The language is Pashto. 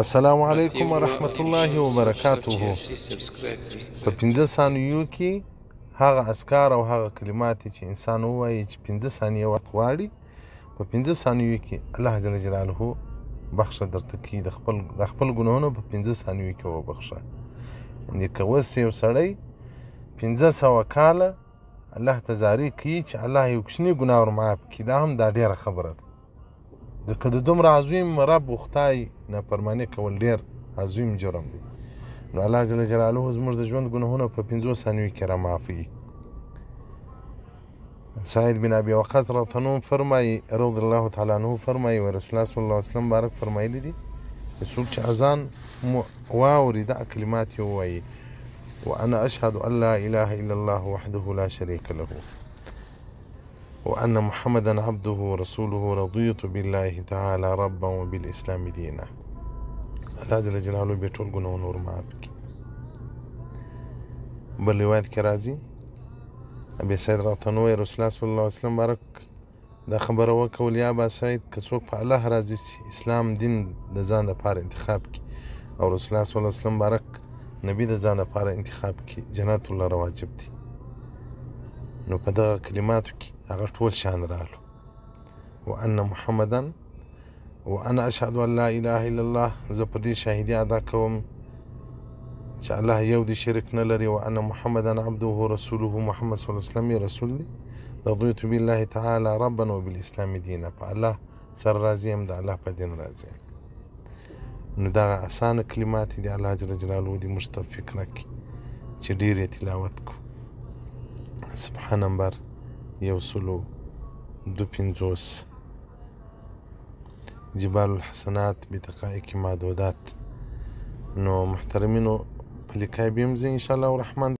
السلام علیکم ورحمت الله وبرکاته. په 15 ثانیو کې هغه اذکار او هغه کلمات چې انسان ووایي چې 15 ثانیې وخت غواړي، په 15 ثانیو کې الله جل جلاله بخښه درته کوي. د خپل ګناهونه په 15 ثانیو کې وبخښه. یعنې که اوس یو سړی 1500 کاله الله ته زارۍ کوي چې الله یو کوچنی ګناه ور معاف کړي، دا هم دا ډېره خبره ده. ځکه د دومره عظیم رب و خدای نافرماني کول ډېر عظیم جرم دی. نو الله جل جلاله زموږ د ژوند ګناهونه په 15 ثانیو کې را معافوي. سعید بن ابي وقاص رضی الله عنه فرمایي رضی الله تعالی عنه فرمایي و رسول الله صلی الله علیه وسلم بارک فرمایلی دي څوک چې اذان واوري دا کلمات یې ووایي: وانا اشهد ان لا اله الا الله وحده لا شريك له وأن محمدا عبده ورسوله رضيت بالله تعالى ربا وبالإسلام دينا. الله جل جلاله به ټول ګناهونه ور معاف کړي. بل روایت کې راځي ابي سعید رضی الله عنه رسول الله صلی الله علیه وسلم بارک دا خبره وکول: یا ابا سعید، که څوک په الله راضي سي، اسلام دین د ځان لپاره انتخاب کړي او رسول الله صلی الله علیه وسلم بارک نبی د ځان لپاره انتخاب کړي، جنت الله واجب دي. نو په دغه کلماتو کې هغه ټول شان رالو: وان محمدا، وانا اشهد ان لا اله الا الله، زه په دې شاهدي ادا کوم چې الله یو دی، شرک نه لري، وان محمدا عبده ورسوله، محمد صلی الله علیه وسلم یې رسول دی، رضیت بالله تعالی ربا وبالاسلام دینا، په الله سره راضي یم، د الله په دین راضي یم. نو دغه اسانه کلمات دي، الله جل جلاله دې موږ ته فکر راکړي چې ډېر یې تلاوت کړو. سبحان نمبر 152 جبال الحسنات بدقائق معدودات. نو محترمینو په لیکای بیم زه ان شاء الله الرحمن